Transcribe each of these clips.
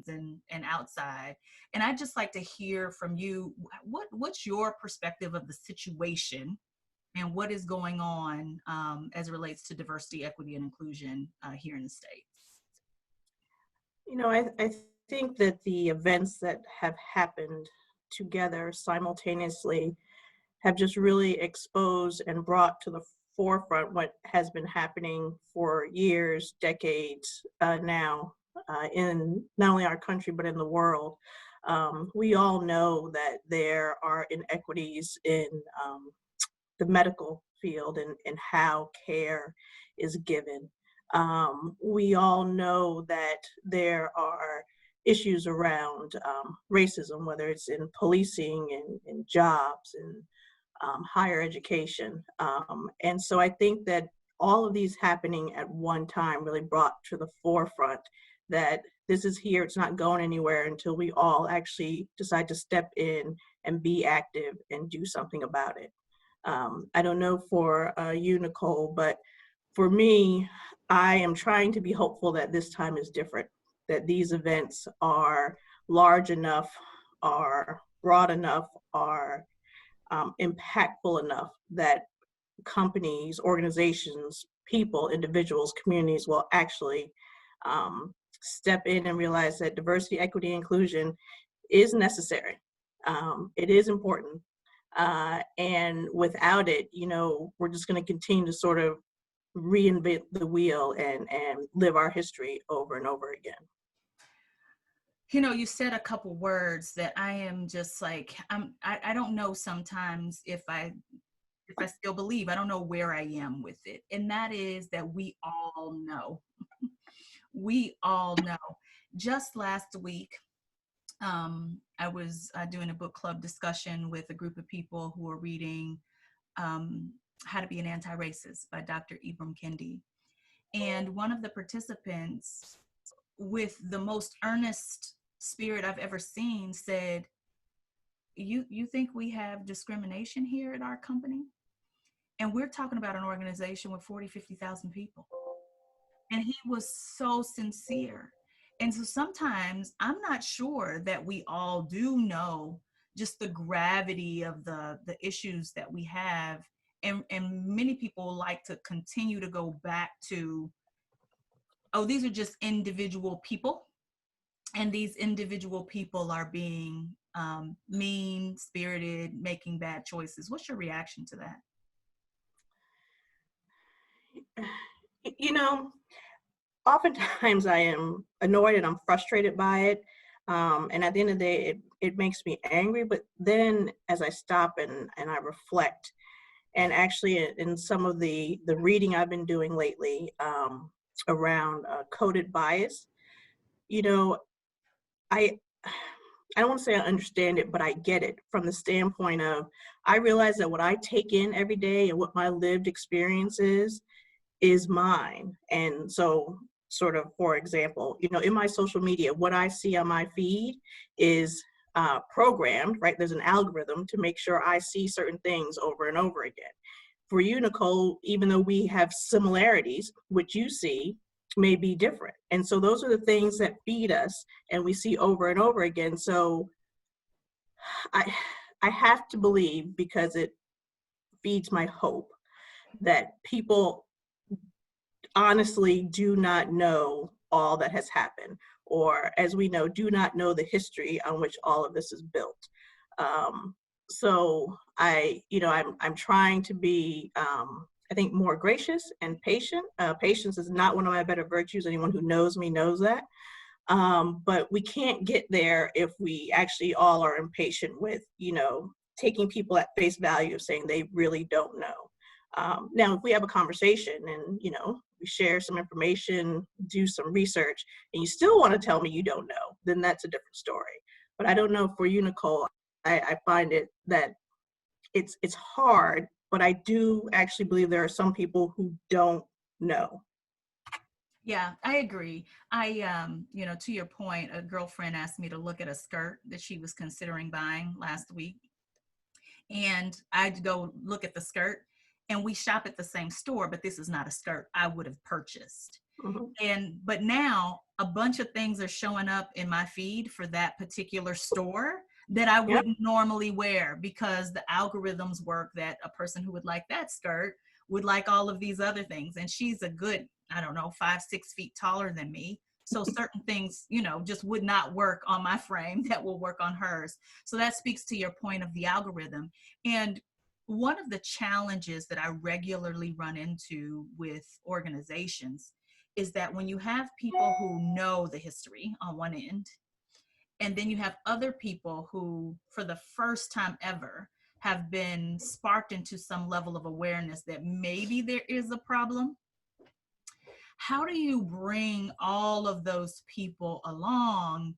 and outside. And I'd just like to hear from you, what's your perspective of the situation and what is going on as it relates to diversity, equity, and inclusion here in the States? I think that the events that have happened together simultaneously have just really exposed and brought to the forefront what has been happening for years, decades now in not only our country, but in the world. We all know that there are inequities in the medical field and how care is given. We all know that there are issues around racism, whether it's in policing and jobs and higher education. And so I think that all of these happening at one time really brought to the forefront that this is here, it's not going anywhere until we all actually decide to step in and be active and do something about it. I don't know for you, Nicole, but for me, I am trying to be hopeful that this time is different, that these events are large enough, are broad enough, are impactful enough that companies, organizations, people, individuals, communities will actually step in and realize that diversity, equity, inclusion is necessary. It is important. And without it, we're just going to continue to sort of reinvent the wheel and live our history over and over again. You said a couple words that I am just like, I don't know sometimes if I still believe, I don't know where I am with it. And that is that we all know. We all know. Just last week, I was doing a book club discussion with a group of people who are reading How to Be an Anti-Racist by Dr. Ibram Kendi. And one of the participants, with the most earnest spirit I've ever seen, said, you think we have discrimination here at our company? And we're talking about an organization with 40, 50,000 people. And he was so sincere. And so sometimes I'm not sure that we all do know just the gravity of the issues that we have. And many people like to continue to go back to, oh, these are just individual people. And these individual people are being mean-spirited, making bad choices. What's your reaction to that? Oftentimes I am annoyed and I'm frustrated by it. And at the end of the day, it makes me angry. But then as I stop and I reflect, and actually in some of the reading I've been doing lately around coded bias, I don't want to say I understand it, but I get it from the standpoint of, I realize that what I take in every day and what my lived experience is mine. And so sort of, for example, in my social media, what I see on my feed is programmed, right? There's an algorithm to make sure I see certain things over and over again. For you, Nicole, even though we have similarities, what you see may be different. And so those are the things that feed us and we see over and over again. So I have to believe, because it feeds my hope, that people honestly do not know all that has happened, or as we know, do not know the history on which all of this is built. So I'm trying to be, I think, more gracious and patient. Patience is not one of my better virtues. Anyone who knows me knows that. But we can't get there if we actually all are impatient with, taking people at face value of saying they really don't know. Now, if we have a conversation and, we share some information, do some research, and you still want to tell me you don't know, then that's a different story. But I don't know for you, Nicole, I find it that it's hard, but I do actually believe there are some people who don't know. Yeah, I agree. To your point, a girlfriend asked me to look at a skirt that she was considering buying last week. And I'd go look at the skirt, and we shop at the same store, but this is not a skirt I would have purchased. Mhm. But now a bunch of things are showing up in my feed for that particular store that I Yep. wouldn't normally wear, because the algorithms work that a person who would like that skirt would like all of these other things. And she's a good, I don't know, 5, 6 feet taller than me. So certain things, just would not work on my frame that will work on hers. So that speaks to your point of the algorithm. And one of the challenges that I regularly run into with organizations is that when you have people who know the history on one end, and then you have other people who, for the first time ever, have been sparked into some level of awareness that maybe there is a problem, how do you bring all of those people along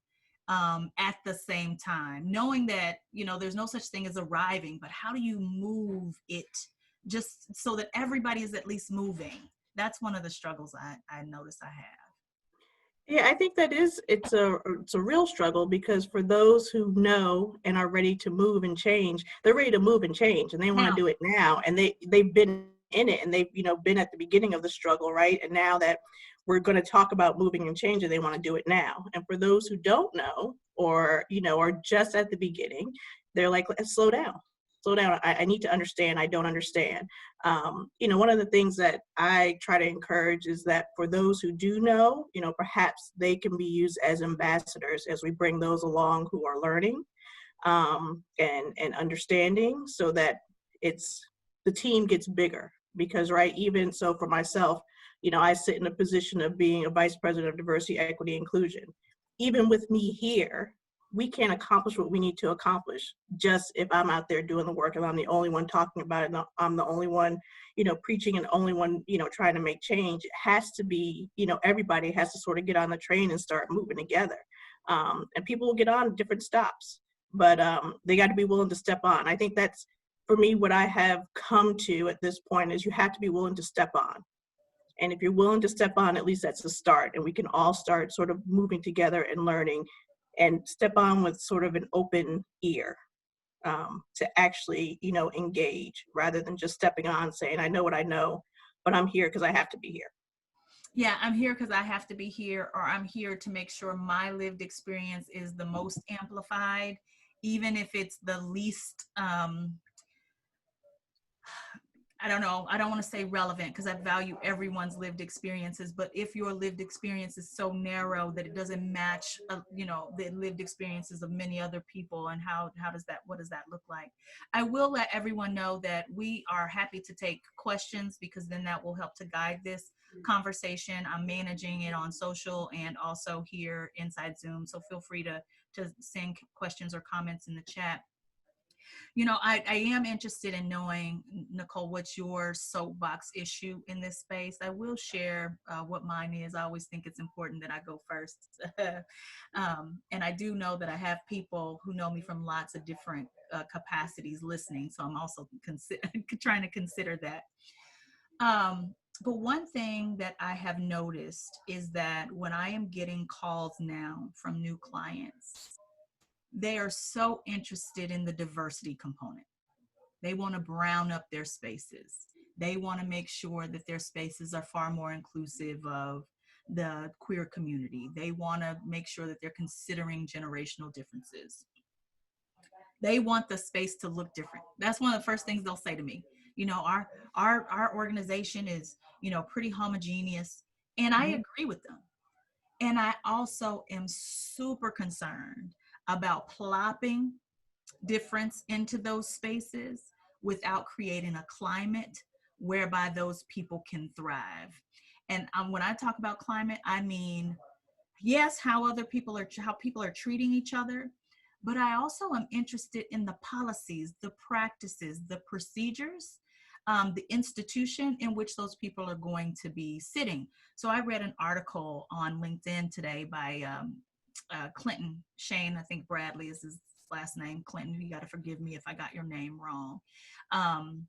at the same time, knowing that, there's no such thing as arriving, but how do you move it just so that everybody is at least moving? That's one of the struggles I notice I have. Yeah, I think it's a real struggle, because for those who know and are ready to move and change, they're ready to move and change, and they want to Now, do it now, and they've been in it, and they've been at the beginning of the struggle, right? And now that we're going to talk about moving and changing, they want to do it now. And for those who don't know, or are just at the beginning, they're like, let's slow down. Slow down. I need to understand. I don't understand. One of the things that I try to encourage is that for those who do know, perhaps they can be used as ambassadors as we bring those along who are learning, and understanding, so that it's the team gets bigger. Because, right, even so for myself, I sit in a position of being a vice president of diversity, equity, inclusion. Even with me here, we can't accomplish what we need to accomplish just if I'm out there doing the work and I'm the only one talking about it, and I'm the only one, preaching, and only one, trying to make change. It has to be, everybody has to sort of get on the train and start moving together. And people will get on different stops, but they got to be willing to step on. I think that's, for me, what I have come to at this point is you have to be willing to step on. And if you're willing to step on, at least that's a start. And we can all start sort of moving together and learning, and step on with sort of an open ear, to actually, engage, rather than just stepping on saying, I know what I know, but I'm here because I have to be here. yeah, I'm here because I have to be here, or I'm here to make sure my lived experience is the most amplified, even if it's the least I don't know, I don't want to say relevant, because I value everyone's lived experiences, but if your lived experience is so narrow that it doesn't match, the lived experiences of many other people, and what does that look like? I will let everyone know that we are happy to take questions, because then that will help to guide this conversation. I'm managing it on social and also here inside Zoom, so feel free to send questions or comments in the chat. I am interested in knowing, Nicole, what's your soapbox issue in this space. I will share what mine is. I always think it's important that I go first. And I do know that I have people who know me from lots of different capacities listening. So I'm also trying to consider that. But one thing that I have noticed is that when I am getting calls now from new clients, they are so interested in the diversity component. They want to brown up their spaces. They want to make sure that their spaces are far more inclusive of the queer community. They want to make sure that they're considering generational differences. They want the space to look different. That's one of the first things they'll say to me. Our organization is, pretty homogeneous. And I Mhm. agree with them. And I also am super concerned about plopping difference into those spaces without creating a climate whereby those people can thrive. And when I talk about climate, I mean, yes, how people are treating each other, but I also am interested in the policies, the practices, the procedures, the institution in which those people are going to be sitting. So I read an article on LinkedIn today by Clinton Shane. I think Bradley is his last name. Clinton, you got to forgive me if I got your name wrong. Um,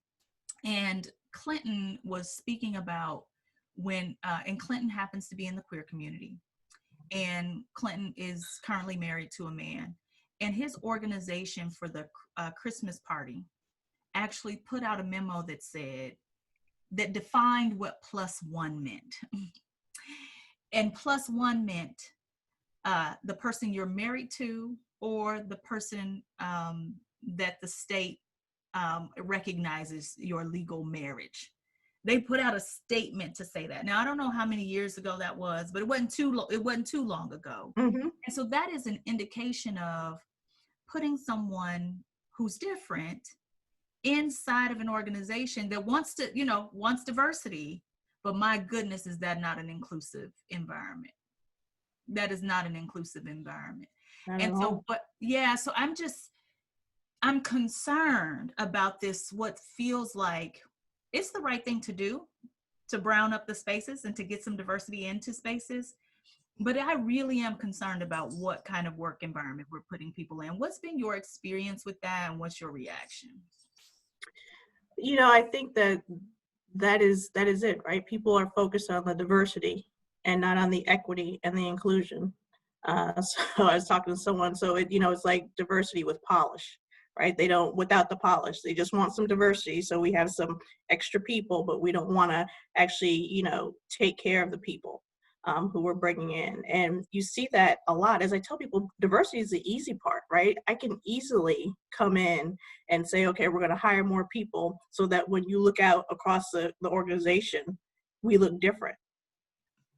and Clinton was speaking about and Clinton happens to be in the queer community. And Clinton is currently married to a man. And his organization for the Christmas party actually put out a memo that defined what +1 meant. And plus one meant the person you're married to, or the person that the state recognizes your legal marriage. They put out a statement to say that. Now I don't know how many years ago that was, but it wasn't too long ago. Mm-hmm. And so that is an indication of putting someone who's different inside of an organization that wants diversity, but my goodness, is that not an inclusive environment? That is not an inclusive environment. Not at And so, all. but yeah, so I'm concerned about this, what feels like it's the right thing to do, to brown up the spaces and to get some diversity into spaces. But I really am concerned about what kind of work environment we're putting people in. What's been your experience with that, and what's your reaction? I think that is it, right? People are focused on the diversity and not on the equity and the inclusion. So I was talking to someone, so it's like diversity with polish, right? They don't, without the polish, they just want some diversity. So we have some extra people, but we don't want to actually, take care of the people who we're bringing in. And you see that a lot. As I tell people, diversity is the easy part, right? I can easily come in and say, okay, we're going to hire more people so that when you look out across the organization, we look different.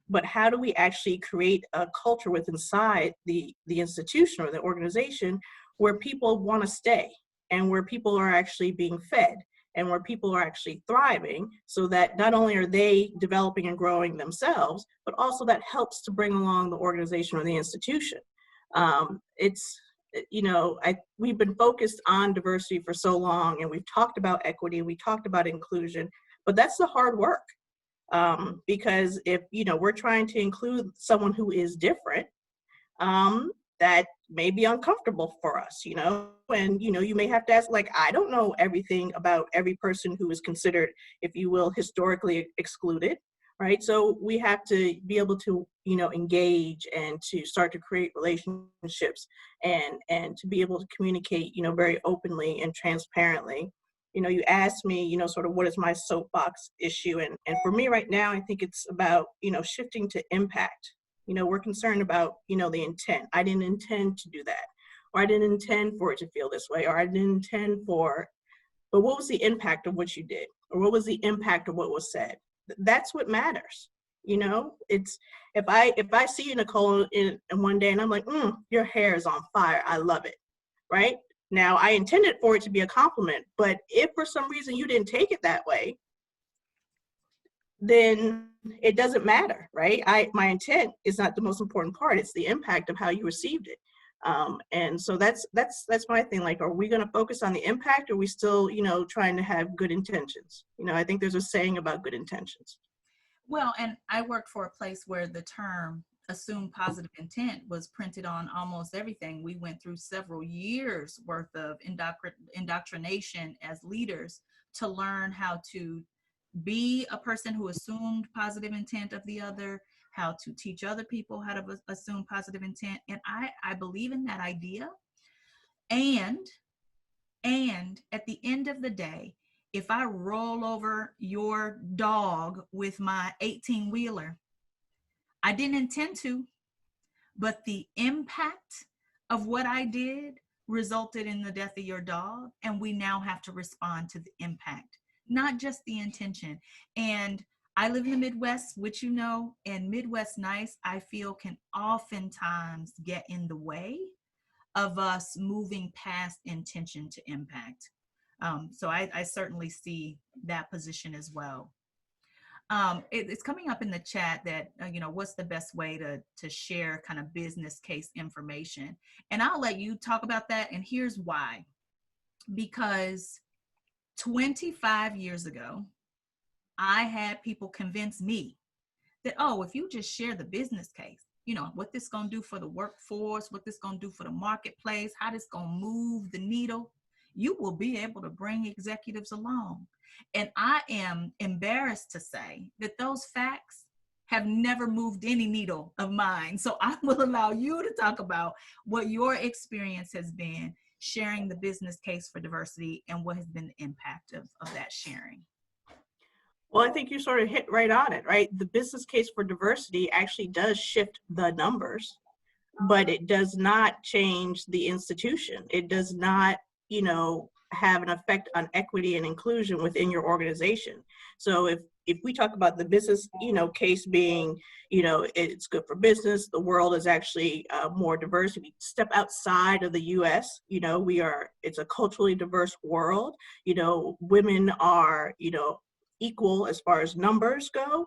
But how do we actually create a culture within inside the institution or the organization where people want to stay, and where people are actually being fed, and where people are actually thriving, so that not only are they developing and growing themselves, but also that helps to bring along the organization or the institution. It's we've been focused on diversity for so long, and we've talked about equity, we talked about inclusion, but that's the hard work. Because if we're trying to include someone who is different, that may be uncomfortable for us, and you may have to ask, like, I don't know everything about every person who is considered, if you will, historically excluded, right? So we have to be able to engage and to start to create relationships, and to be able to communicate very openly and transparently. You asked me, sort of what is my soapbox issue, and for me right now, I think it's about shifting to impact. We're concerned about the intent. I didn't intend to do that, or I didn't intend for it to feel this way, or I didn't intend for, but what was the impact of what you did, or what was the impact of what was said? That's what matters. It's, if I see you, Nicole, in one day, and I'm like, your hair is on fire, I love it, right? Now, I intended for it to be a compliment, but if for some reason you didn't take it that way, then it doesn't matter, right? My intent is not the most important part. It's the impact of how you received it. And so that's my thing. Like, are we going to focus on the impact, or are we still, trying to have good intentions? I think there's a saying about good intentions. Well, and I worked for a place where the term assume positive intent was printed on almost everything. We went through several years worth of indoctrination as leaders to learn how to be a person who assumed positive intent of the other, how to teach other people how to assume positive intent. And I believe in that idea. And at the end of the day, if I roll over your dog with my 18 wheeler, I didn't intend to, but the impact of what I did resulted in the death of your dog. And we now have to respond to the impact, not just the intention. And I live in the Midwest, which and Midwest nice, I feel, can oftentimes get in the way of us moving past intention to impact. So I certainly see that position as well. It's coming up in the chat that, what's the best way to share kind of business case information? And I'll let you talk about that. And here's why. Because 25 years ago, I had people convince me that, oh, if you just share the business case, what this going to do for the workforce, what this going to do for the marketplace, how this going to move the needle, you will be able to bring executives along. And I am embarrassed to say that those facts have never moved any needle of mine. So I will allow you to talk about what your experience has been sharing the business case for diversity, and what has been the impact of that sharing. Well, I think you sort of hit right on it, right? The business case for diversity actually does shift the numbers, but it does not change the institution. It does not, have an effect on equity and inclusion within your organization. So if we talk about the business, case being, it's good for business, the world is actually more diverse. If we step outside of the U.S., it's a culturally diverse world. Women are, equal as far as numbers go,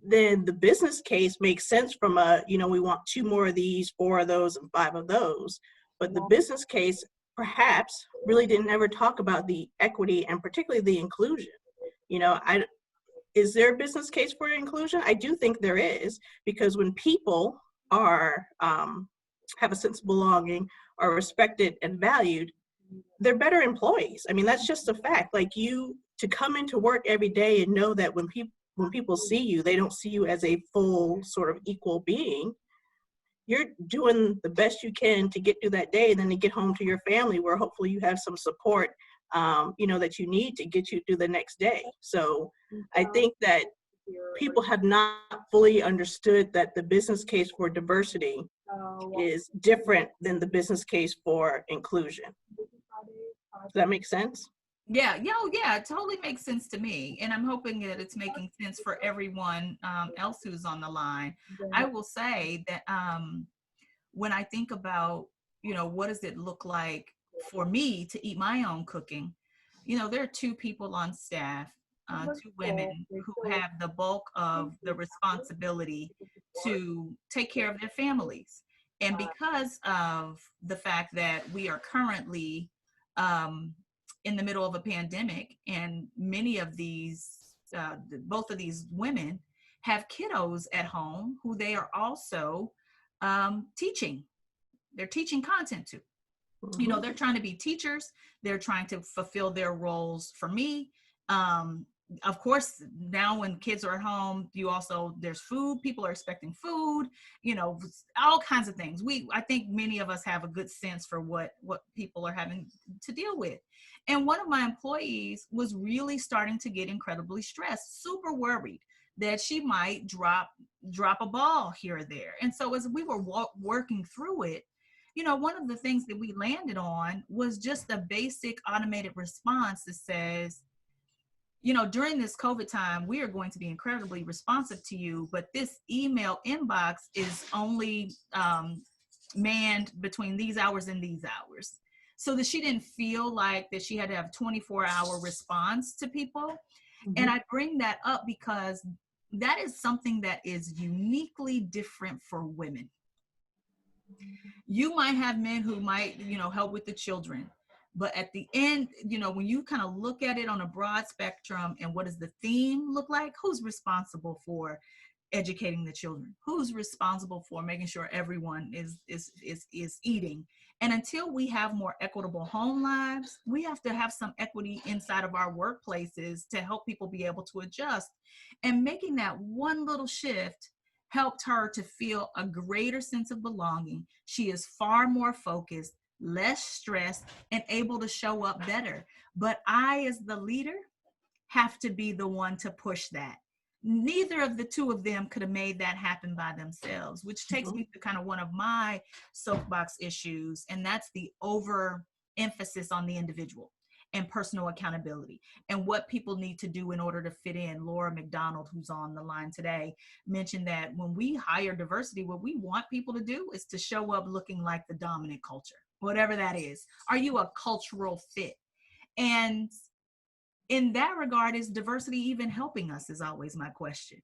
then the business case makes sense from we want 2 more of these, 4 of those, and 5 of those. But the business case perhaps really didn't ever talk about the equity and particularly the inclusion. Is there a business case for inclusion? I do think there is, because when people are have a sense of belonging, are respected and valued, they're better employees. I mean, that's just a fact. Like, to come into work every day and know that when people see you, they don't see you as a full sort of equal being. You're doing the best you can to get through that day, and then to get home to your family where hopefully you have some support, that you need to get you through the next day. So I think that people have not fully understood that the business case for diversity is different than the business case for inclusion. Does that make sense? Yeah, yeah, oh, yeah, it totally makes sense to me. And I'm hoping that it's making sense for everyone else who's on the line. I will say that when I think about, what does it look like for me to eat my own cooking? There are 2 people on staff, 2 women who have the bulk of the responsibility to take care of their families. And because of the fact that we are currently um, in the middle of a pandemic, and many of these, both of these women have kiddos at home who they are also teaching. They're teaching content to. They're trying to be teachers. They're trying to fulfill their roles for me. Of course, now when kids are at home, there's food. People are expecting food, all kinds of things. I think many of us have a good sense for what people are having to deal with. And one of my employees was really starting to get incredibly stressed, super worried that she might drop a ball here or there. And so as we were working through it, one of the things that we landed on was just a basic automated response that says, during this COVID time, we are going to be incredibly responsive to you, but this email inbox is only manned between these hours and these hours. So that she didn't feel like that she had to have 24-hour response to people. And I bring that up because that is something that is uniquely different for women. You might have men who might, help with the children. But at the end, when you kind of look at it on a broad spectrum and what does the theme look like, who's responsible for educating the children? Who's responsible for making sure everyone is eating? And until we have more equitable home lives, we have to have some equity inside of our workplaces to help people be able to adjust. And making that one little shift helped her to feel a greater sense of belonging. She is far more focused, less stressed, and able to show up better. But I, as the leader, have to be the one to push that. Neither of the 2 of them could have made that happen by themselves, which takes me to kind of one of my soapbox issues, and that's the overemphasis on the individual and personal accountability and what people need to do in order to fit in. Laura McDonald, who's on the line today, mentioned that when we hire diversity, what we want people to do is to show up looking like the dominant culture, whatever that is. Are you a cultural fit? And in that regard, is diversity even helping us, is always my question.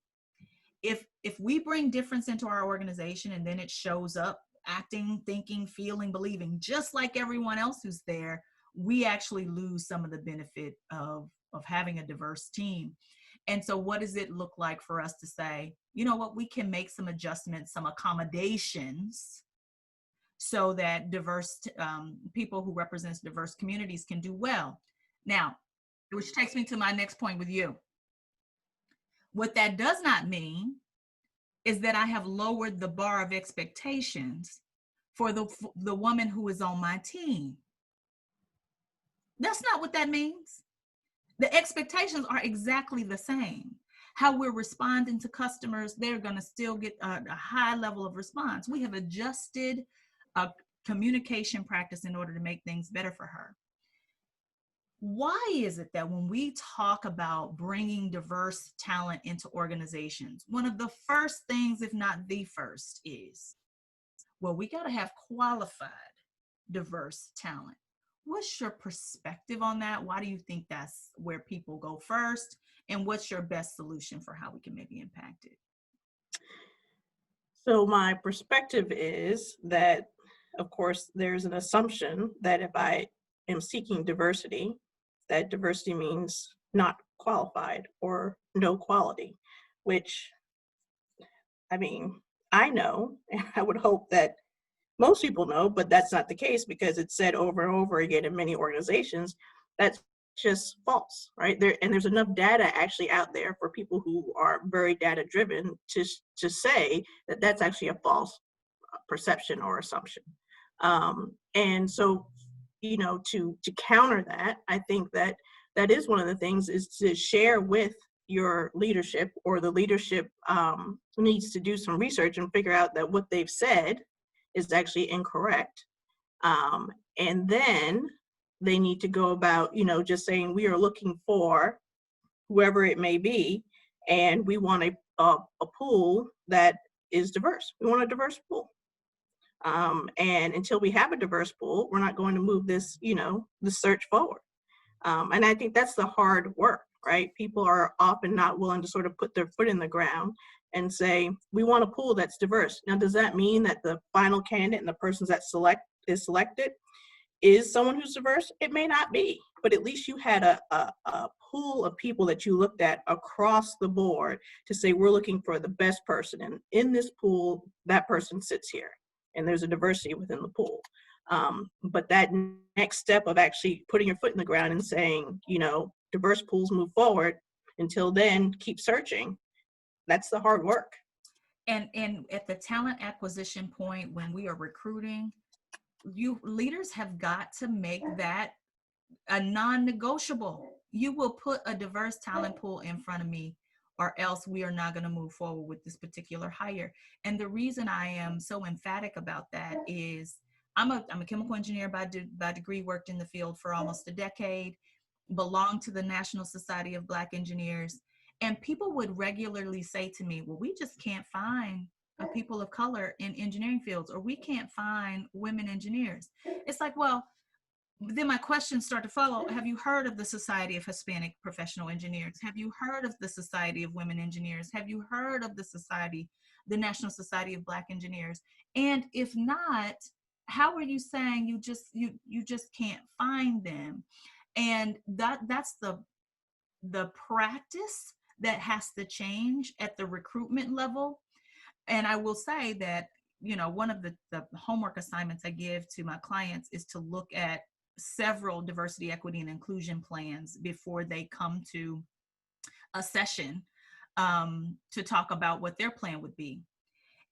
If we bring difference into our organization and then it shows up acting, thinking, feeling, believing just like everyone else who's there, we actually lose some of the benefit of having a diverse team. And so what does it look like for us to say, you know what, we can make some adjustments, some accommodations so that diverse people who represent diverse communities can do well. Now, which takes me to my next point with you. What that does not mean is that I have lowered the bar of expectations for the woman who is on my team. That's not what that means. The expectations are exactly the same. How we're responding to customers, they're going to still get a high level of response. We have adjusted a communication practice in order to make things better for her. Why is it that when we talk about bringing diverse talent into organizations, one of the first things, if not the first, is, well, we got to have qualified diverse talent? What's your perspective on that? Why do you think that's where people go first? And what's your best solution for how we can maybe impact it? So my perspective is that, of course, there's an assumption that if I am seeking diversity, that diversity means not qualified or no quality, which, I mean, I know, and I would hope that most people know, but that's not the case because it's said over and over again in many organizations. That's just false, right? There's enough data actually out there for people who are very data driven to say that that's actually a false perception or assumption. And so, to counter that, I think that that is one of the things, is to share with your leadership, or the leadership needs to do some research and figure out that what they've said is actually incorrect. And then they need to go about, just saying, we are looking for whoever it may be, and we want a pool that is diverse. We want a diverse pool. And until we have a diverse pool, we're not going to move this, the search forward. And I think that's the hard work, right? People are often not willing to sort of put their foot in the ground and say, we want a pool that's diverse. Now, does that mean that the final candidate and the persons that is selected is someone who's diverse? It may not be, but at least you had a pool of people that you looked at across the board to say, we're looking for the best person. And in this pool, that person sits here. And there's a diversity within the pool. But that next step of actually putting your foot in the ground and saying, diverse pools move forward. Until then, keep searching. That's the hard work. And at the talent acquisition point, when we are recruiting, you leaders have got to make that a non-negotiable. You will put a diverse talent pool in front of me, or else we are not going to move forward with this particular hire. And the reason I am so emphatic about that is I'm a chemical engineer by degree, worked in the field for almost a decade, belonged to the National Society of Black Engineers. And people would regularly say to me, well, we just can't find people of color in engineering fields, or we can't find women engineers. It's like, well, then my questions start to follow. Have you heard of the Society of Hispanic Professional Engineers? Have you heard of the Society of Women Engineers? Have you heard of the National Society of Black Engineers? And if not, how are you saying you just can't find them? And that's the practice that has to change at the recruitment level. And I will say that, one of the homework assignments I give to my clients is to look at several diversity, equity, and inclusion plans before they come to a session to talk about what their plan would be.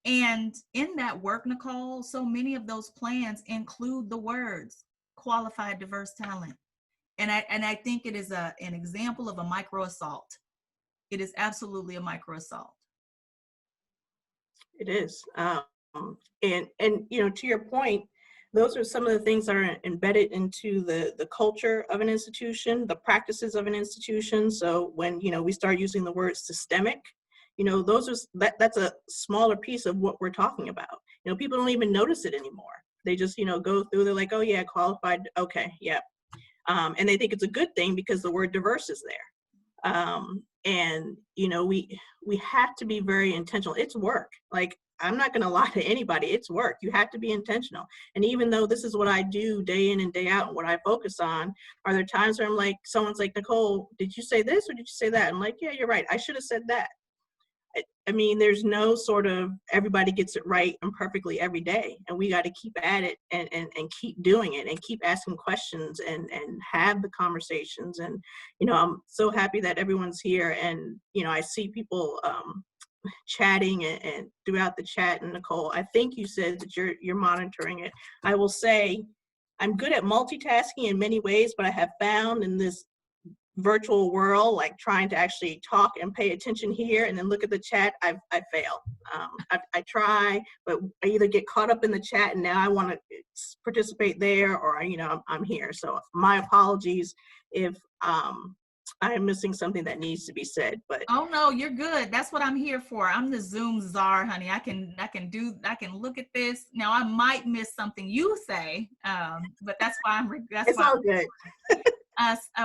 And in that work, Nicole, so many of those plans include the words qualified diverse talent. And I think it is an example of a micro assault. It is absolutely a micro assault. It is. And to your point, those are some of the things that are embedded into the culture of an institution, the practices of an institution. So when, we start using the word systemic, that's a smaller piece of what we're talking about. People don't even notice it anymore. They just, go through, they're like, oh yeah, qualified. Okay. Yeah. And they think it's a good thing because the word diverse is there. And we have to be very intentional. It's work. Like, I'm not going to lie to anybody. It's work. You have to be intentional. And even though this is what I do day in and day out and what I focus on, are there times where I'm like, someone's like, Nicole, did you say this or did you say that? I'm like, yeah, you're right. I should have said that. I mean, there's no sort of everybody gets it right and perfectly every day. And we got to keep at it and keep doing it and keep asking questions and have the conversations. And, I'm so happy that everyone's here. And, I see people chatting and throughout the chat. And Nicole, I think you said that you're monitoring it. I will say I'm good at multitasking in many ways, but I have found in this virtual world, like trying to actually talk and pay attention here and then look at the chat, I fail. I try, but I either get caught up in the chat and now I want to participate there, or I'm here. So my apologies if I am missing something that needs to be said. But Oh no, you're good. That's what I'm here for. I'm the Zoom czar, honey. I can look at this. Now I might miss something you say, but that's it's why all good.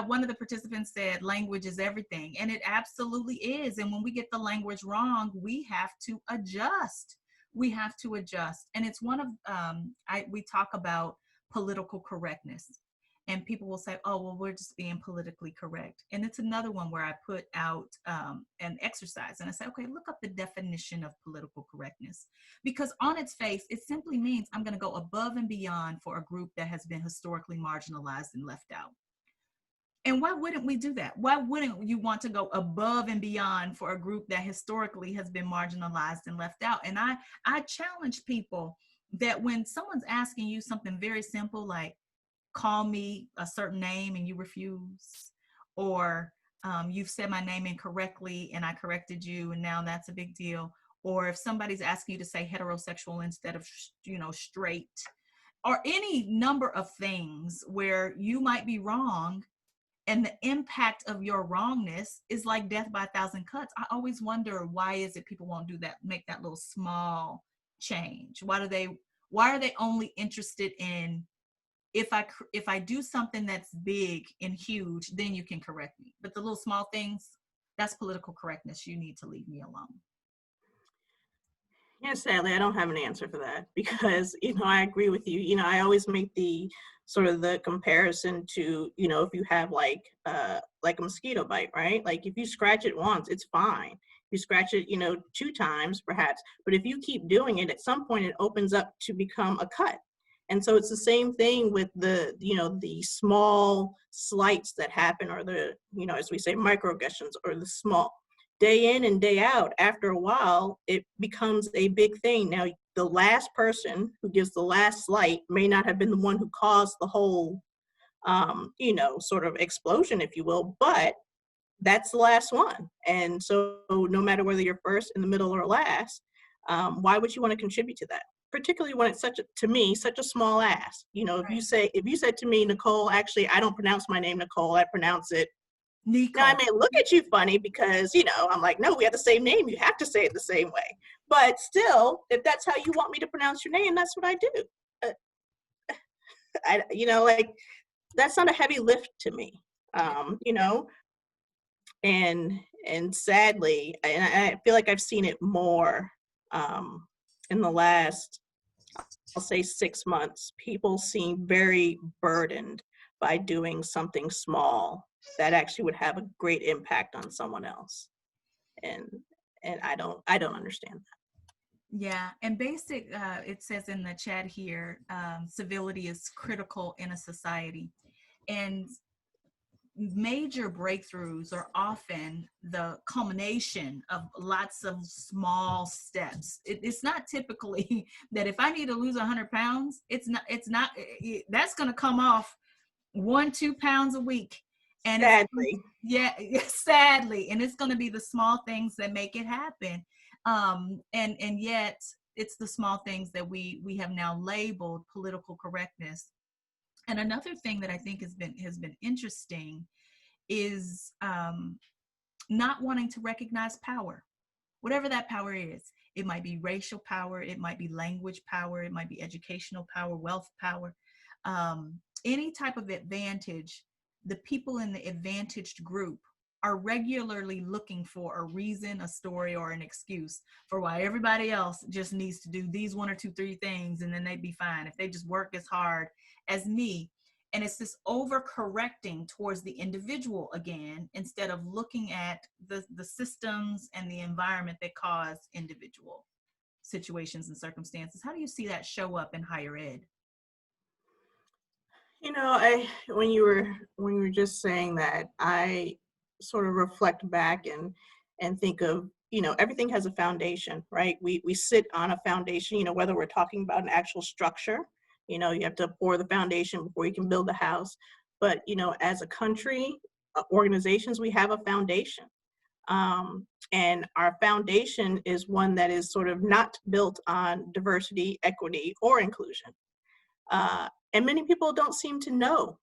one of the participants said language is everything, and it absolutely is. And when we get the language wrong, we have to adjust. We have to adjust. And it's one of we talk about political correctness, and people will say, oh well, we're just being politically correct. And it's another one where I put out an exercise and I say, okay, look up the definition of political correctness, because on its face it simply means I'm going to go above and beyond for a group that has been historically marginalized and left out. And why wouldn't we do that? Why wouldn't you want to go above and beyond for a group that historically has been marginalized and left out? And I challenge people that when someone's asking you something very simple, like call me a certain name and you refuse, or you've said my name incorrectly and I corrected you and now that's a big deal. Or if somebody's asking you to say heterosexual instead of, straight, or any number of things where you might be wrong, and the impact of your wrongness is like death by a thousand cuts. I always wonder, why is it people won't do that, make that little small change? Why are they only interested in, if I do something that's big and huge, then you can correct me, but the little small things, that's political correctness. You need to leave me alone. Yeah, sadly, I don't have an answer for that because, I agree with you. I always make the sort of the comparison to, if you have like a mosquito bite, right? Like if you scratch it once, it's fine. You scratch it, 2 times perhaps, but if you keep doing it, at some point it opens up to become a cut. And so it's the same thing with the small slights that happen, or the, as we say, microaggressions, or the small, day in and day out. After a while, it becomes a big thing. Now, the last person who gives the last slight may not have been the one who caused the whole, sort of explosion, if you will, but that's the last one. And so no matter whether you're first, in the middle, or last, why would you want to contribute to that? Particularly when it's such a small ask. If you said to me, Nicole, actually, I don't pronounce my name Nicole, I pronounce it now, I Nicole. may look at you funny because, I'm like, no, we have the same name. You have to say it the same way. But still, if that's how you want me to pronounce your name, that's what I do. Like, that's not a heavy lift to me, and sadly, and I feel like I've seen it more in the last, I'll say 6 months. People seem very burdened by doing something small that actually would have a great impact on someone else. And I don't understand that. Yeah, and it says in the chat here, civility is critical in a society. And major breakthroughs are often the culmination of lots of small steps. It's not typically that if I need to lose 100 pounds, that's going to come off 1-2 pounds a week. And Sadly. yeah, sadly, and it's going to be the small things that make it happen. And yet it's the small things that we have now labeled political correctness. And another thing that I think has been interesting is not wanting to recognize power, whatever that power is. It might be racial power, it might be language power, it might be educational power, wealth power, any type of advantage. The people in the advantaged group are regularly looking for a reason, a story, or an excuse for why everybody else just needs to do these 1 or 2, 3 things, and then they'd be fine if they just work as hard as me. And it's this overcorrecting towards the individual again, instead of looking at the systems and the environment that cause individual situations and circumstances. How do you see that show up in higher ed? When you were just saying that, I sort of reflect back and think of, everything has a foundation, right? We sit on a foundation, whether we're talking about an actual structure, you have to pour the foundation before you can build a house. But, as a country, organizations, we have a foundation. And our foundation is one that is sort of not built on diversity, equity, or inclusion. And many people don't seem to know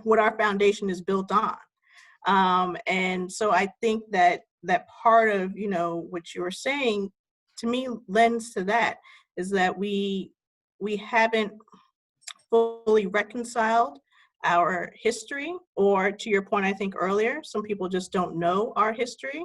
what our foundation is built on. And so I think that that part of, you know, what you were saying to me lends to that, is that we haven't fully reconciled our history, or to your point, I think earlier, some people just don't know our history,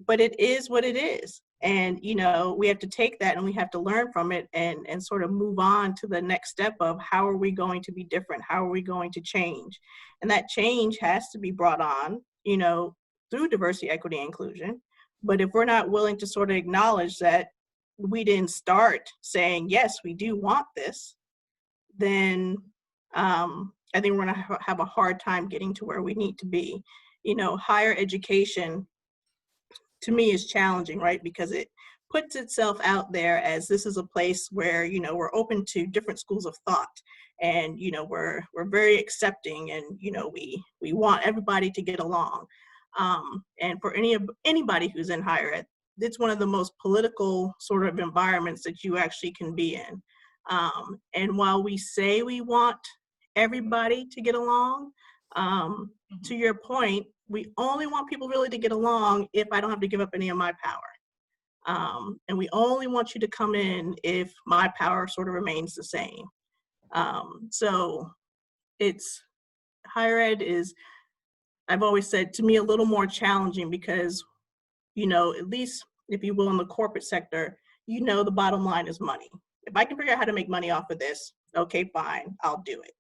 but it is what it is. And, you know, we have to take that and we have to learn from it, and sort of move on to the next step of how are we going to be different? How are we going to change? And that change has to be brought on, you know, through diversity, equity, and inclusion. But if we're not willing to sort of acknowledge that we didn't start saying, yes, we do want this, then I think we're going to have a hard time getting to where we need to be. You know, higher education to me is challenging, right? Because it puts itself out there as this is a place where, you know, we're open to different schools of thought, and, you know, we're very accepting, and, you know, we want everybody to get along. And for anybody who's in higher ed, it's one of the most political sort of environments that you actually can be in. And while we say we want everybody to get along, to your point, we only want people really to get along if I don't have to give up any of my power. And we only want you to come in if my power sort of remains the same. So it's, higher ed is, I've always said, to me, a little more challenging because, you know, at least if you will, in the corporate sector, you know, the bottom line is money. If I can figure out how to make money off of this, okay, fine, I'll do it.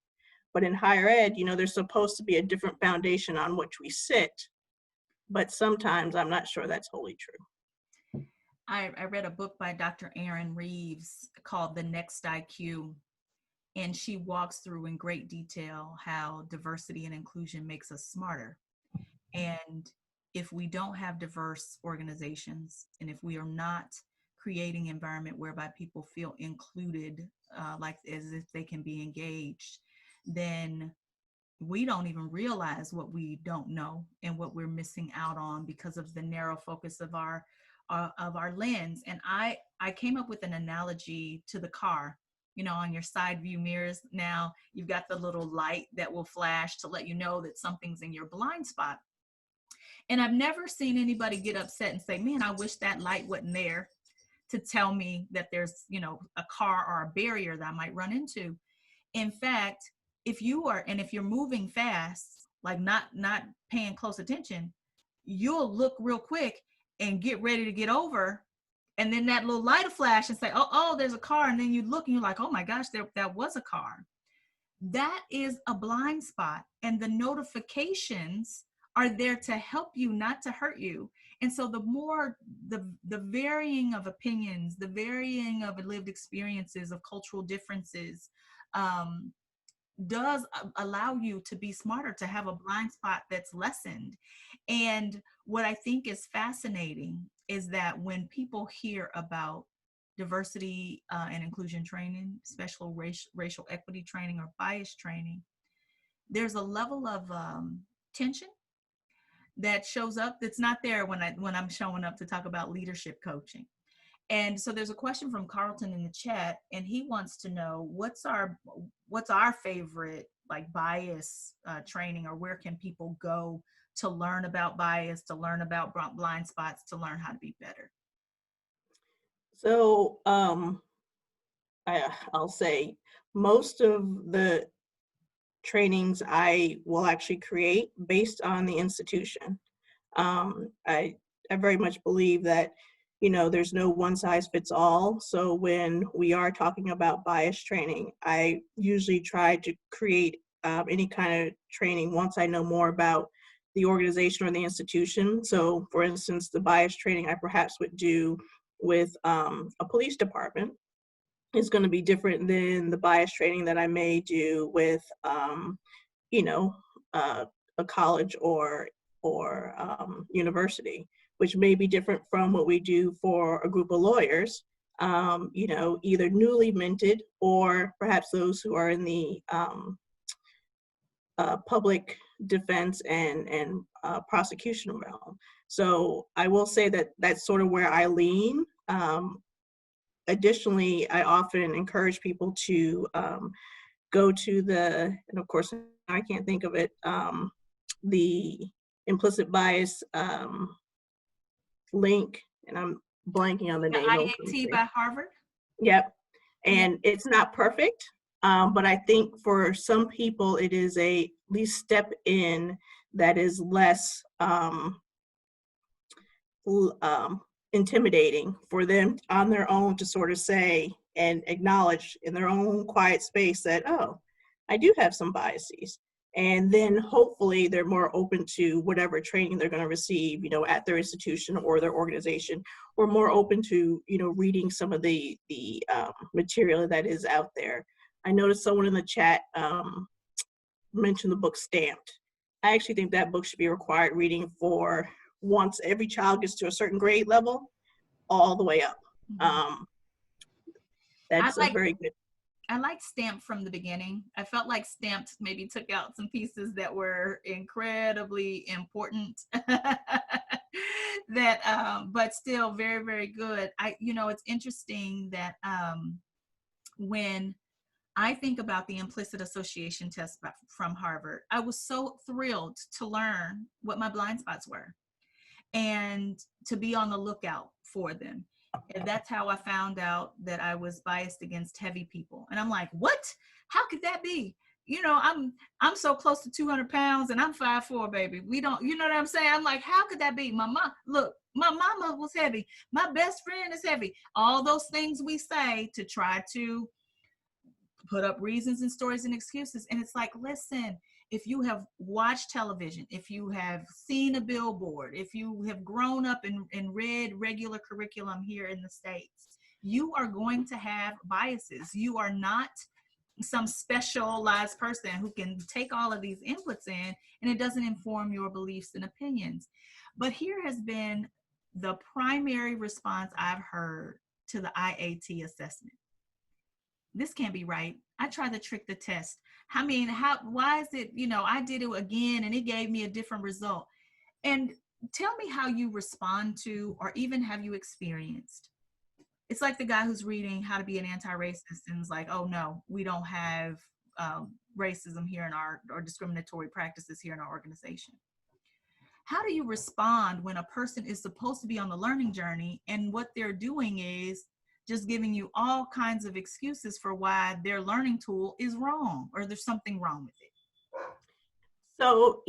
But in higher ed, you know, there's supposed to be a different foundation on which we sit, but sometimes I'm not sure that's wholly true. I read a book by Dr. Erin Reeves called The Next IQ, and she walks through in great detail how diversity and inclusion makes us smarter. And if we don't have diverse organizations, and if we are not creating an environment whereby people feel included, like as if they can be engaged, then we don't even realize what we don't know and what we're missing out on because of the narrow focus of our lens. And I came up with an analogy to the car. You know, on your side view mirrors now, you've got the little light that will flash to let you know that something's in your blind spot. And I've never seen anybody get upset and say, man, I wish that light wasn't there to tell me that there's, you know, a car or a barrier that I might run into. In fact, if you're moving fast, like not paying close attention, you'll look real quick and get ready to get over. And then that little light will flash and say, oh, there's a car. And then you look and you're like, oh my gosh, that was a car. That is a blind spot. And the notifications are there to help you, not to hurt you. And so the more the varying of opinions, the varying of lived experiences, of cultural differences, does allow you to be smarter, to have a blind spot that's lessened. And what I think is fascinating is that when people hear about diversity and inclusion training, special racial equity training, or bias training, there's a level of tension that shows up that's not there when I'm showing up to talk about leadership coaching. And so there's a question from Carlton in the chat, and he wants to know what's our favorite like bias training, or where can people go to learn about bias, to learn about blind spots, to learn how to be better. So I'll say most of the trainings I will actually create based on the institution. I very much believe that, you know, there's no one size fits all. So when we are talking about bias training, I usually try to create any kind of training once I know more about the organization or the institution. So for instance, the bias training I perhaps would do with a police department is going to be different than the bias training that I may do with, you know, a college or university, which may be different from what we do for a group of lawyers, you know, either newly minted or perhaps those who are in the public defense and prosecution realm. So I will say that that's sort of where I lean. Additionally, I often encourage people to go to and of course, I can't think of it, the implicit bias link, and I'm blanking on the The name of IAT it. by Harvard. Yep. Yeah. And it's not perfect, but I think for some people it is a at least step in that is less intimidating for them on their own to sort of say and acknowledge in their own quiet space that, oh, I do have some biases. And then hopefully they're more open to whatever training they're going to receive, at their institution or their organization, or more open to, reading some of the material that is out there. I noticed someone in the chat mentioned the book Stamped. I actually think that book should be required reading for once every child gets to a certain grade level, all the way up. Mhm. I That's a like very good. I liked Stamped from the beginning. I felt like Stamped maybe took out some pieces that were incredibly important. But still very, very good. It's interesting that when I think about the implicit association test from Harvard, I was so thrilled to learn what my blind spots were and to be on the lookout for them. And that's how I found out that I was biased against heavy people. And I'm like, what? How could that be? I'm so close to 200 pounds and I'm 5'4", baby. We don't, you know what I'm saying? I'm like, how could that be? My mama was heavy. My best friend is heavy. All those things we say to try to put up reasons and stories and excuses. And it's like, listen, if you have watched television, if you have seen a billboard, if you have grown up and read regular curriculum here in the States, you are going to have biases. You are not some specialized person who can take all of these inputs in and it doesn't inform your beliefs and opinions. But here has been the primary response I've heard to the IAT assessment. This can't be right. I tried to trick the test. Why is it, I did it again and it gave me a different result. And tell me how you respond to, or even have you experienced. It's like the guy who's reading How to Be an Anti-Racist and is like, oh no, we don't have racism here or discriminatory practices here in our organization. How do you respond when a person is supposed to be on the learning journey and what they're doing is just giving you all kinds of excuses for why their learning tool is wrong or there's something wrong with it? So,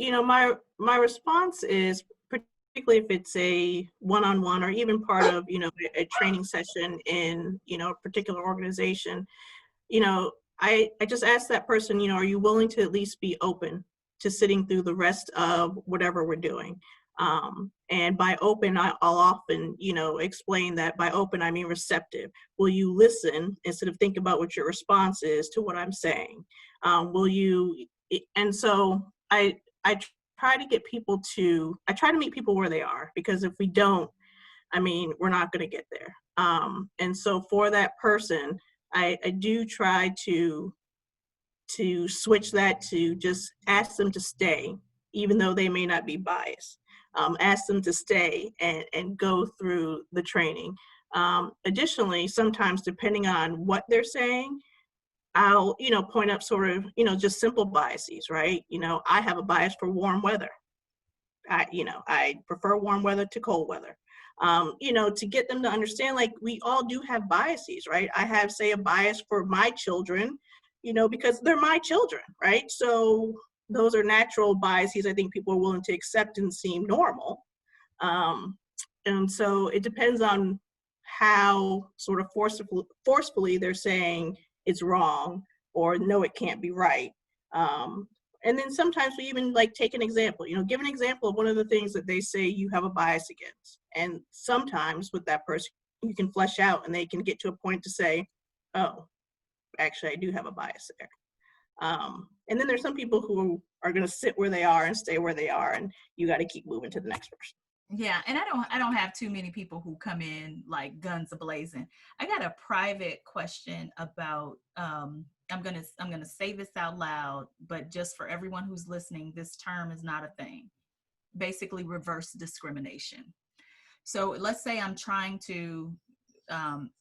my response is, particularly if it's a one-on-one or even part of, a training session in, a particular organization, I just ask that person, are you willing to at least be open to sitting through the rest of whatever we're doing? And by open, I'll often, explain that by open, I mean receptive. Will you listen instead of think about what your response is to what I'm saying? And so I try to I try to meet people where they are, because if we don't, we're not going to get there. And so for that person, I do try to switch that to just ask them to stay, even though they may not be biased. Ask them to stay and go through the training. Additionally, sometimes depending on what they're saying, I'll, point up sort of, just simple biases, right? I have a bias for warm weather. I prefer warm weather to cold weather. To get them to understand, like, we all do have biases, right? I have, say, a bias for my children, because they're my children, right? So those are natural biases I think people are willing to accept and seem normal. And so it depends on how sort of forcefully they're saying it's wrong or no, it can't be right. And then sometimes we even take an example, give an example of one of the things that they say you have a bias against. And sometimes with that person, you can flesh out and they can get to a point to say, oh, actually, I do have a bias there. And then there's some people who are going to sit where they are and stay where they are, and you got to keep moving to the next person. Yeah, and I don't have too many people who come in like guns a blazing. I got a private question about I'm gonna say this out loud, but just for everyone who's listening, this term is not a thing. Basically, reverse discrimination. So let's say I'm trying to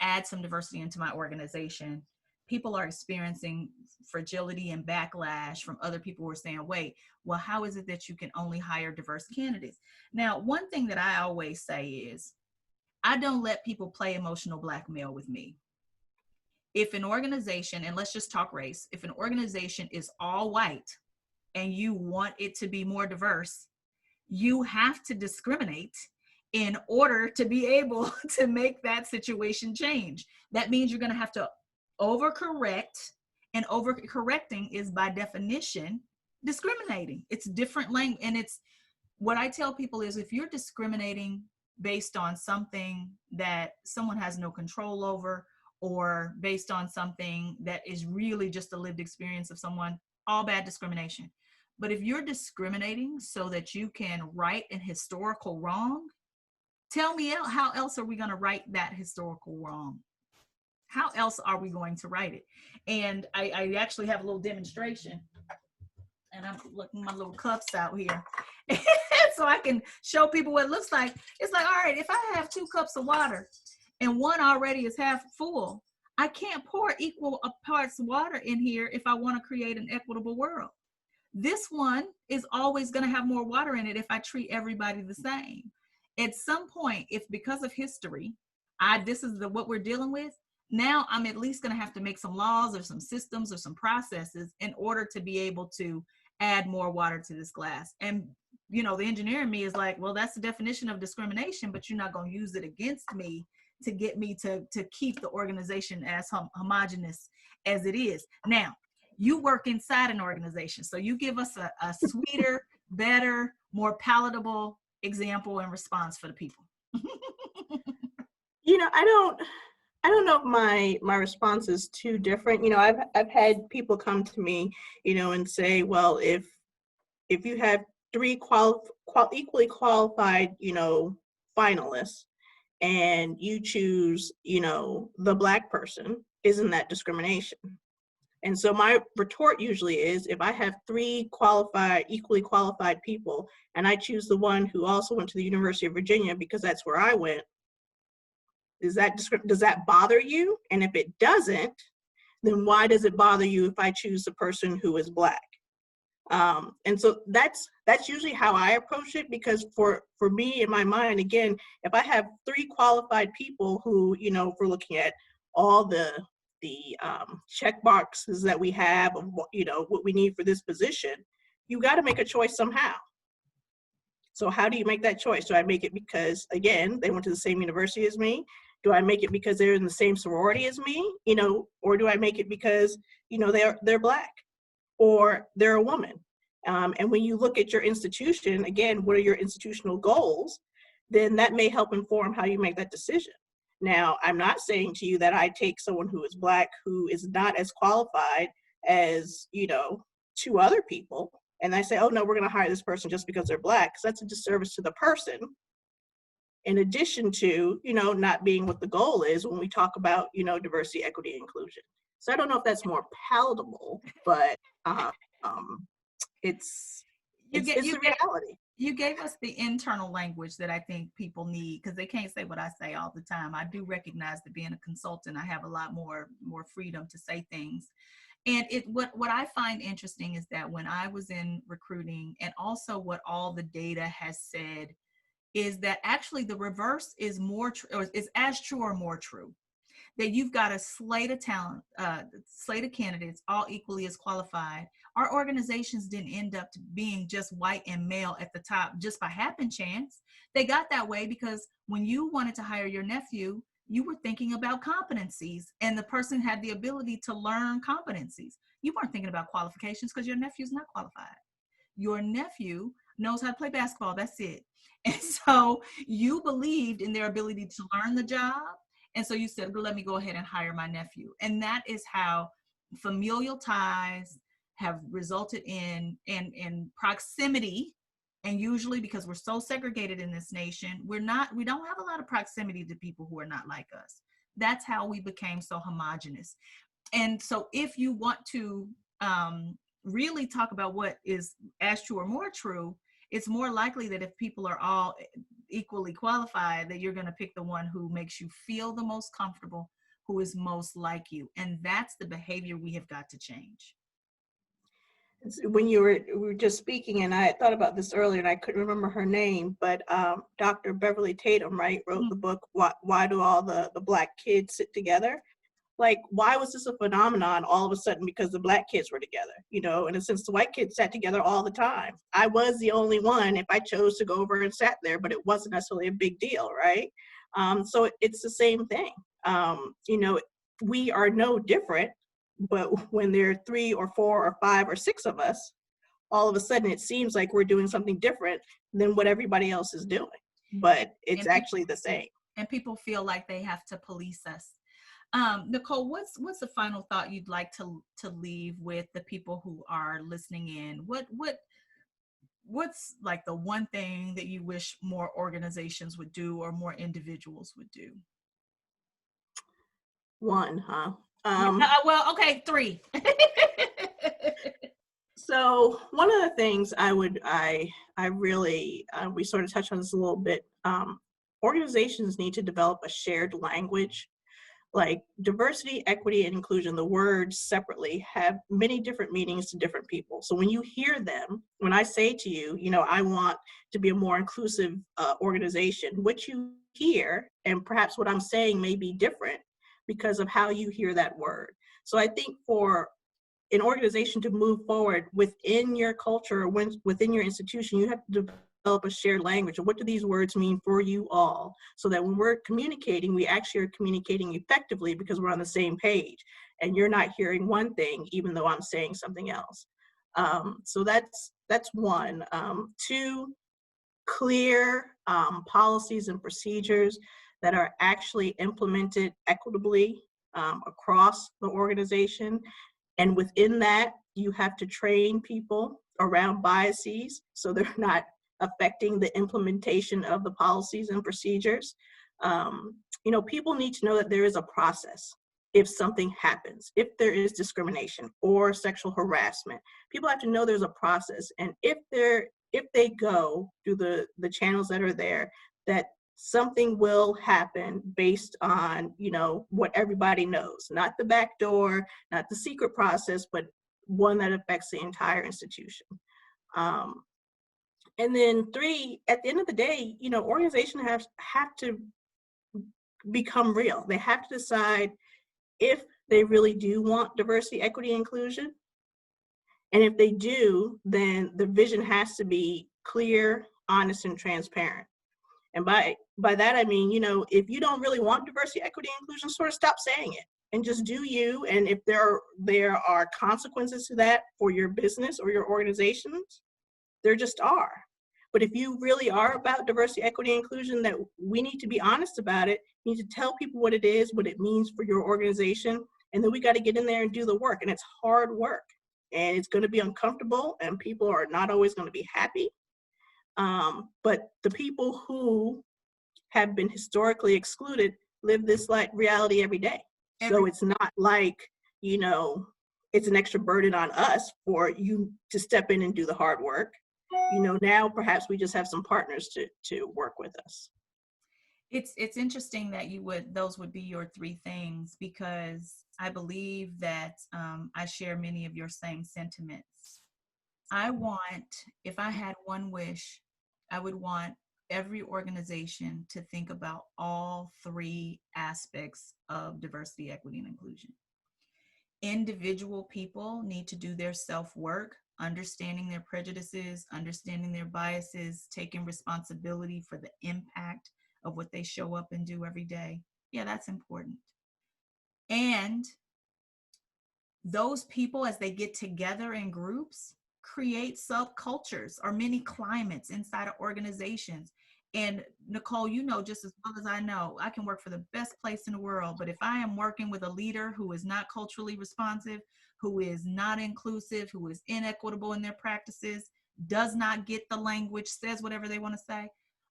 add some diversity into my organization. People are experiencing fragility and backlash from other people who are saying, wait, well, how is it that you can only hire diverse candidates? Now, one thing that I always say is, I don't let people play emotional blackmail with me. If an organization, and let's just talk race, if an organization is all white and you want it to be more diverse, you have to discriminate in order to be able to make that situation change. That means you're going to have to overcorrect, and overcorrecting is by definition discriminating. It's different language. And it's what I tell people is, if you're discriminating based on something that someone has no control over, or based on something that is really just a lived experience of someone, all bad discrimination. But if you're discriminating so that you can right an historical wrong, tell me how else are we going to right that historical wrong? How else are we going to write it? And I actually have a little demonstration, and I'm looking my little cups out here so I can show people what it looks like. It's like, all right, if I have 2 cups of water and one already is half full, I can't pour equal parts water in here if I want to create an equitable world. This one is always going to have more water in it if I treat everybody the same. At some point, if because of history, this is what we're dealing with, now I'm at least going to have to make some laws or some systems or some processes in order to be able to add more water to this glass. And the engineer in me is like, well, that's the definition of discrimination, but you're not going to use it against me to get me to keep the organization as homogenous as it is. Now, you work inside an organization, so you give us a sweeter, better, more palatable example and response for the people. I don't know if my response is too different. I've had people come to me, and say, well, if you have 3 equally qualified, finalists, and you choose, the Black person, isn't that discrimination? And so my retort usually is, if I have 3 equally qualified people, and I choose the one who also went to the University of Virginia because that's where I went, does that bother you? And if it doesn't, then why does it bother you if I choose the person who is Black? And so that's usually how I approach it, because for me, in my mind, again, if I have 3 qualified people who, if we're looking at all the check boxes that we have of what we need for this position, you got to make a choice somehow. So how do you make that choice? Do I make it because, again, they went to the same university as me? Do I make it because they're in the same sorority as me? Or do I make it because they're Black, or they're a woman? And when you look at your institution, again, what are your institutional goals? Then that may help inform how you make that decision. Now, I'm not saying to you that I take someone who is Black, who is not as qualified as 2 other people, and I say, oh no, we're going to hire this person just because they're Black, because that's a disservice to the person, in addition to not being what the goal is when we talk about diversity, equity, and inclusion. So I don't know if that's more palatable, but it's You the reality. You gave us the internal language that I think people need, because they can't say what I say all the time. I do recognize that being a consultant, I have a lot more freedom to say things. And what I find interesting is that when I was in recruiting, and also what all the data has said, is that actually the reverse is more or is as true or more true. That you've got a slate of talent, slate of candidates, all equally as qualified. Our organizations didn't end up being just white and male at the top just by happen chance. They got that way because when you wanted to hire your nephew, you were thinking about competencies, and the person had the ability to learn competencies. You weren't thinking about qualifications because your nephew's not qualified. Your nephew knows how to play basketball, that's it. And so you believed in their ability to learn the job. And so you said, well, let me go ahead and hire my nephew. And that is how familial ties have resulted in proximity. And usually, because we're so segregated in this nation, we don't have a lot of proximity to people who are not like us. That's how we became so homogenous. And so if you want to really talk about what is as true or more true, it's more likely that if people are all equally qualified, that you're going to pick the one who makes you feel the most comfortable, who is most like you. And that's the behavior we have got to change. When we were just speaking, and I had thought about this earlier, and I couldn't remember her name, but Dr. Beverly Tatum, right, wrote the book, Why Do All the Black Kids Sit Together? Like, why was this a phenomenon all of a sudden because the Black kids were together, you know? And since the white kids sat together all the time, I was the only one if I chose to go over and sat there, but it wasn't necessarily a big deal, right? So it's the same thing. You know, we are no different, but when there are 3 or 4 or 5 or 6 of us, all of a sudden it seems like we're doing something different than what everybody else is doing, And, but it's and people actually the same. and people feel like they have to police us. Nicole, what's the final thought you'd like to leave with the people who are listening in? What's like the one thing that you wish more organizations would do or more individuals would do? One, huh? Well, okay, three. So one of the things I really, we sort of touched on this a little bit. Organizations need to develop a shared language. Like diversity, equity, and inclusion, the words separately have many different meanings to different people. So when you hear them, when I say to you, you know, I want to be a more inclusive organization, what you hear and perhaps what I'm saying may be different because of how you hear that word. So I think for an organization to move forward within your culture or within your institution, you have to develop a shared language. What do these words mean for you all? So that when we're communicating, we actually are communicating effectively because we're on the same page and you're not hearing one thing, even though I'm saying something else. So that's one. Two, clear policies and procedures that are actually implemented equitably across the organization, and within that, you have to train people around biases so they're not affecting the implementation of the policies and procedures. You know, people need to know that there is a process if something happens, if there is discrimination or sexual harassment. People have to know there's a process, and if they go through the channels that are there, that something will happen based on, you know, what everybody knows, not the back door, not the secret process, but one that affects the entire institution. Um, and then three, at the end of the day, you know, organizations have to become real. They have to decide if they really do want diversity, equity, inclusion. And if they do, then the vision has to be clear, honest, and transparent. And by that, I mean, you know, if you don't really want diversity, equity, inclusion, sort of stop saying it and just do you. And if there are consequences to that for your business or your organizations, there just are. But if you really are about diversity, equity, inclusion, that we need to be honest about it. You need to tell people what it is, what it means for your organization, and then we got to get in there and do the work. And it's hard work, and it's going to be uncomfortable, and people are not always going to be happy. But the people who have been historically excluded live this like reality every day. So it's not like, you know, it's an extra burden on us for you to step in and do the hard work. You know, now perhaps we just have some partners to work with us. It's interesting that those would be your three things, because I believe that I share many of your same sentiments. If I had one wish, I would want every organization to think about all three aspects of diversity, equity, and inclusion. Individual people need to do their self-work, understanding their prejudices, understanding their biases, taking responsibility for the impact of what they show up and do every day. Yeah, that's important. And those people, as they get together in groups, create subcultures or mini climates inside of organizations. And Nicole, you know just as well as I know, I can work for the best place in the world, but if I am working with a leader who is not culturally responsive, who is not inclusive, who is inequitable in their practices, does not get the language, says whatever they want to say,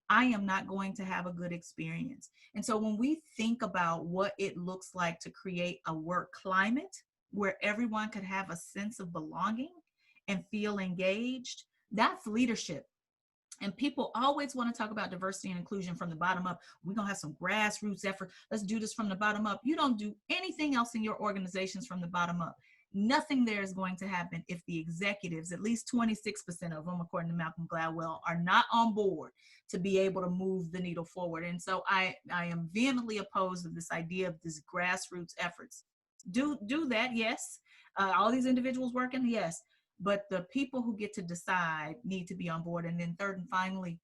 I am not going to have a good experience. And so when we think about what it looks like to create a work climate where everyone could have a sense of belonging and feel engaged, that's leadership. And people always want to talk about diversity and inclusion from the bottom up. We're going to have some grassroots effort. Let's do this from the bottom up. You don't do anything else in your organizations from the bottom up. Nothing there is going to happen if the executives, at least 26% of them, according to Malcolm Gladwell, are not on board to be able to move the needle forward. And so I am vehemently opposed to this idea of these grassroots efforts. Do that, yes. All these individuals working, yes, but the people who get to decide need to be on board. And then third and finally,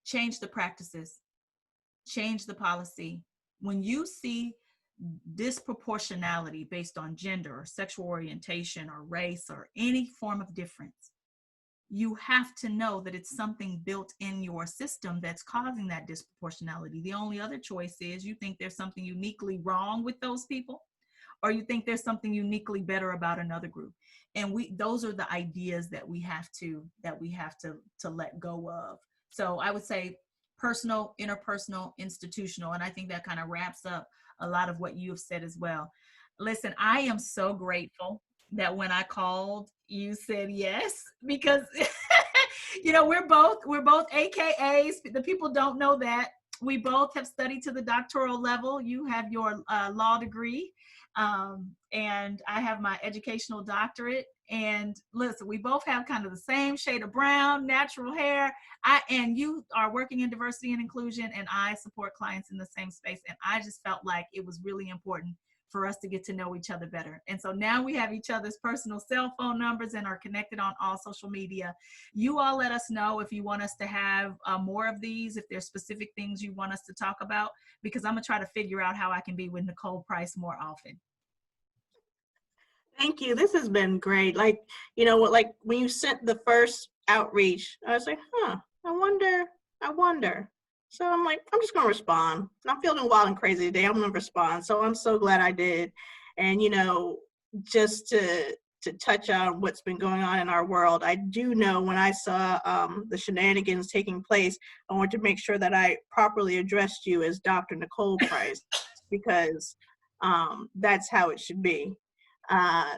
change the practices, change the policy. When you see disproportionality based on gender or sexual orientation or race or any form of difference, you have to know that it's something built in your system that's causing that disproportionality. The only other choice is you think there's something uniquely wrong with those people, or you think there's something uniquely better about another group. And those are the ideas that we have to let go of. So I would say personal, interpersonal, institutional, and I think that kind of wraps up a lot of what you have said as well. Listen, I am so grateful that when I called, you said yes, because we're both AKAs. The people don't know that. We both have studied to the doctoral level. You have your law degree, and I have my educational doctorate. And listen, we both have kind of the same shade of brown, natural hair. And you are working in diversity and inclusion, and I support clients in the same space. And I just felt like it was really important for us to get to know each other better. And so now we have each other's personal cell phone numbers and are connected on all social media. You all let us know if you want us to have more of these, if there's specific things you want us to talk about, because I'm gonna try to figure out how I can be with Nicole Price more often. Thank you. This has been great. Like, you know what, like when you sent the first outreach, I was like, I wonder. So I'm like, I'm just going to respond. I'm feeling wild and crazy today. I'm going to respond. So I'm so glad I did. And, just to touch on what's been going on in our world, I do know when I saw the shenanigans taking place, I wanted to make sure that I properly addressed you as Dr. Nicole Price, because that's how it should be.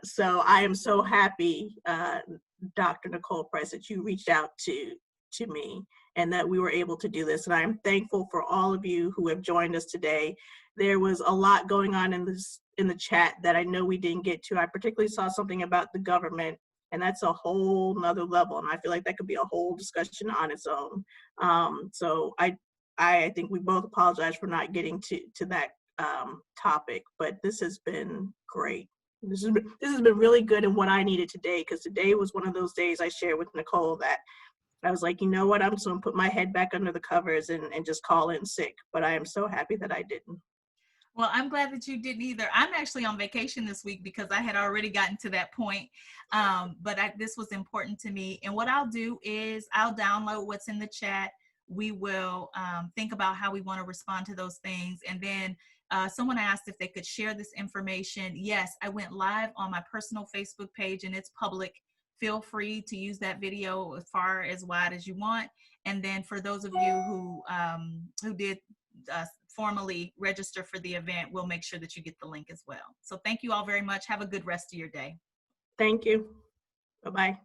So I am so happy, Dr. Nicole Price, that you reached out to me and that we were able to do this. And I'm thankful for all of you who have joined us today. There was a lot going on in the chat that I know we didn't get to. I particularly saw something about the government, and that's a whole nother level. And I feel like that could be a whole discussion on its own. So I think we both apologize for not getting to that topic, but this has been great. This has been really good and what I needed today, because today was one of those days I shared with Nicole that I was like, you know what, I'm just going to put my head back under the covers and just call in sick. But I am so happy that I didn't. Well, I'm glad that you didn't either. I'm actually on vacation this week because I had already gotten to that point. But this was important to me. And what I'll do is I'll download what's in the chat. We will think about how we want to respond to those things. And then someone asked if they could share this information. Yes, I went live on my personal Facebook page and it's public. Feel free to use that video as far as wide as you want. And then for those of you who did formally register for the event, we'll make sure that you get the link as well. So thank you all very much. Have a good rest of your day. Thank you. Bye-bye.